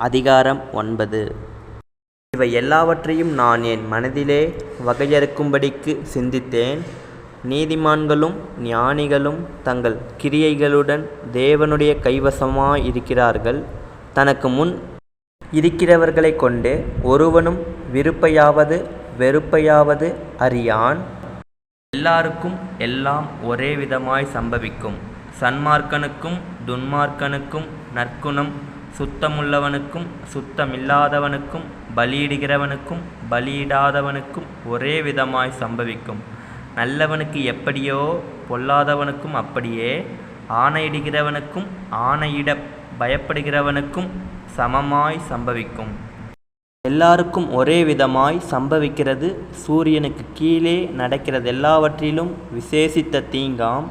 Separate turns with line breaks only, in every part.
அதிகாரம் 9. இவை எல்லாவற்றையும் நான் என் மனதிலே வகையறுக்கும்படிக்கு சிந்தித்தேன். நீதிமான்களும் ஞானிகளும் தங்கள் கிரியைகளுடன் தேவனுடைய கைவசமாயிருக்கிறார்கள். தனக்கு முன் இருக்கிறவர்களைக் கொண்டு ஒருவனும் விருப்பையாவது வெறுப்பையாவது அறியான். எல்லாருக்கும் எல்லாம் ஒரே விதமாய் சம்பவிக்கும். சன்மார்க்கனுக்கும் துன்மார்க்கனுக்கும், நற்குணம் சுத்தமுள்ளவனுக்கும் சுத்தமில்லாதவனுக்கும், பலியிடுகிறவனுக்கும் பலியிடாதவனுக்கும் ஒரே விதமாய் சம்பவிக்கும். நல்லவனுக்கு எப்படியோ பொல்லாதவனுக்கும் அப்படியே. ஆணையிடுகிறவனுக்கும் ஆணையிட பயப்படுகிறவனுக்கும் சமமாய் சம்பவிக்கும். எல்லாருக்கும் ஒரே விதமாய் சம்பவிக்கிறது சூரியனுக்கு கீழே நடக்கிறதெல்லாவற்றிலும் விசேஷித்த தீங்காம்.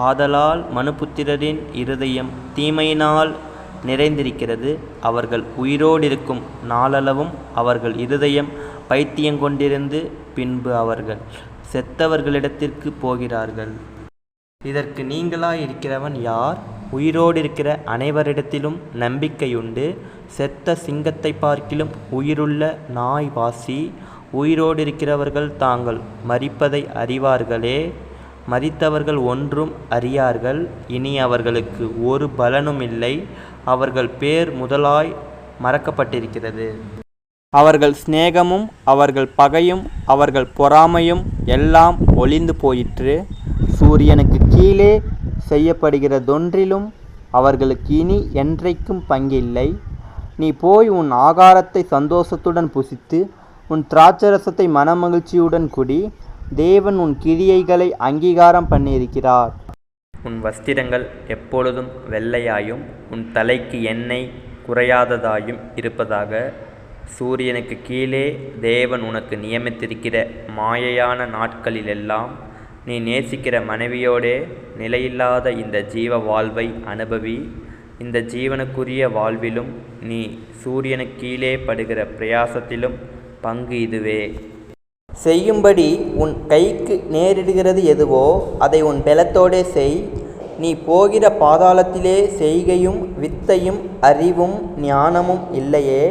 ஆதலால் மனுபுத்திரரின் இருதயம் தீமையினால் நிறைந்திருக்கிறது. அவர்கள் உயிரோடிருக்கும் நாளளவும் அவர்கள் இருதயம் பைத்தியங்கொண்டிருந்து பின்பு அவர்கள் செத்தவர்களிடத்திற்கு போகிறார்கள். இதற்கு நீங்களாயிருக்கிறவன் யார்? உயிரோடிருக்கிற அனைவரிடத்திலும் நம்பிக்கையுண்டு. செத்த சிங்கத்தை பார்க்கிலும் உயிருள்ள நாய் வாசி. உயிரோடிருக்கிறவர்கள் தாங்கள் மரிப்பதை அறிவார்களே, மரித்தவர்கள் ஒன்றும் அறியார்கள். இனி அவர்களுக்கு ஒரு பலனும் இல்லை. அவர்கள் பேர் முதலாய் மறக்கப்பட்டிருக்கிறது. அவர்கள் சிநேகமும் அவர்கள் பகையும் அவர்கள் பொறாமையும் எல்லாம் ஒழிந்து போயிற்று. சூரியனுக்கு கீழே செய்யப்படுகிறதொன்றிலும் அவர்களுக்கு இனி என்றைக்கும் பங்கில்லை. நீ போய் உன் ஆகாரத்தை சந்தோஷத்துடன் புசித்து உன் திராட்சரசத்தை மனமகிழ்ச்சியுடன் குடி. தேவன் உன் கிரியைகளை அங்கீகாரம் பண்ணியிருக்கிறார். உன் வஸ்திரங்கள் எப்பொழுதும் வெள்ளையாயும் உன் தலைக்கு எண்ணெய் குறையாததாயும் இருப்பதாக. சூரியனுக்கு கீழே தேவன் உனக்கு நியமித்திருக்கிற மாயையான நாட்களிலெல்லாம் நீ நேசிக்கிற மனைவியோடே நிலையில்லாத இந்த ஜீவ வாழ்வை அனுபவி. இந்த ஜீவனுக்குரிய வாழ்விலும் நீ சூரியனுக்கு கீழே படுகிற பிரயாசத்திலும் பங்கு இதுவே. செய்யும்படி உன் கைக்கு நேரிடுகிறது எதுவோ அதை உன் பெலத்தோடே செய். நீ போகிற பாதாளத்திலே செய்கையும் வித்தையும் அறிவும் ஞானமும் இல்லையே.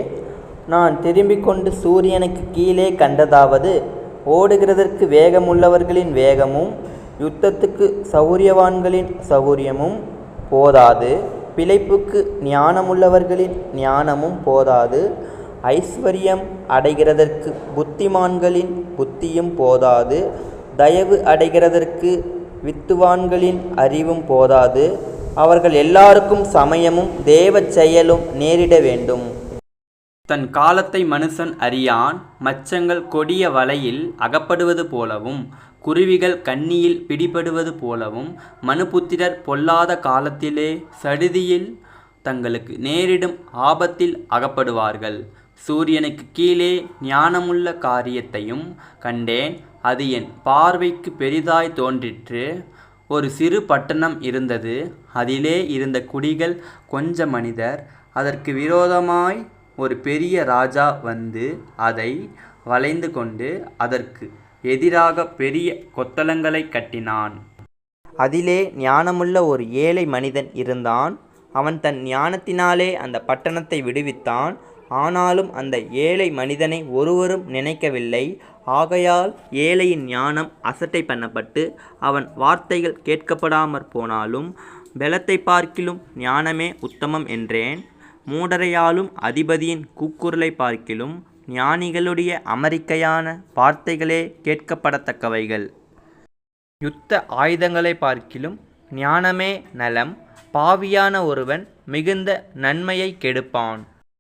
நான் திரும்பிக் கொண்டு சூரியனுக்கு கீழே கண்டதாவது, ஓடுகிறதற்கு வேகமுள்ளவர்களின் வேகமும் யுத்தத்துக்கு சௌரியவான்களின் சௌரியமும் போதாது. பிழைப்புக்கு ஞானமுள்ளவர்களின் ஞானமும் போதாது. ஐஸ்வர்யம் அடைகிறதற்கு புத்திமான்களின் புத்தியும் போதாது. தயவு அடைகிறதற்கு வித்துவான்களின் அறிவும் போதாது. அவர்கள் எல்லாருக்கும் சமயமும் தேவ செயலும் நேரிட வேண்டும். தன் காலத்தை மனுஷன் அறியான். மச்சங்கள் கொடிய வலையில் அகப்படுவது போலவும் குருவிகள் கண்ணியில் பிடிபடுவது போலவும் மனுபுத்திரர் பொல்லாத காலத்திலே சடுதியில் தங்களுக்கு நேரிடும் ஆபத்தில் அகப்படுவார்கள். சூரியனுக்கு கீழே ஞானமுள்ள காரியத்தையும் கண்டேன். அது என் பார்வைக்கு பெரிதாய் தோன்றிற்று. ஒரு சிறு பட்டணம் இருந்தது. அதிலே இருந்த குடிகள் கொஞ்ச மனிதர். அதற்கு விரோதமாய் ஒரு பெரிய ராஜா வந்து அதை வளைந்து கொண்டு அதற்கு எதிராக பெரிய கொத்தளங்களை கட்டினான். அதிலே ஞானமுள்ள ஒரு ஏழை மனிதன் இருந்தான். அவன் தன் ஞானத்தினாலே அந்த பட்டணத்தை விடுவித்தான். ஆனாலும் அந்த ஏழை மனிதனை ஒருவரும் நினைக்கவில்லை. ஆகையால் ஏழையின் ஞானம் அசட்டை பண்ணப்பட்டு அவன் வார்த்தைகள் கேட்கப்படாமற் போனாலும் பெலத்தை பார்க்கிலும் ஞானமே உத்தமம் என்றேன். மூடரையாலும் அதிபதியின் கூக்குரலை பார்க்கிலும் ஞானிகளுடைய அமெரிக்கையான வார்த்தைகளே கேட்கப்படத்தக்கவைகள். யுத்த ஆயுதங்களை பார்க்கிலும் ஞானமே நலம். பாவியான ஒருவன் மிகுந்த நன்மையை கெடுப்பான்.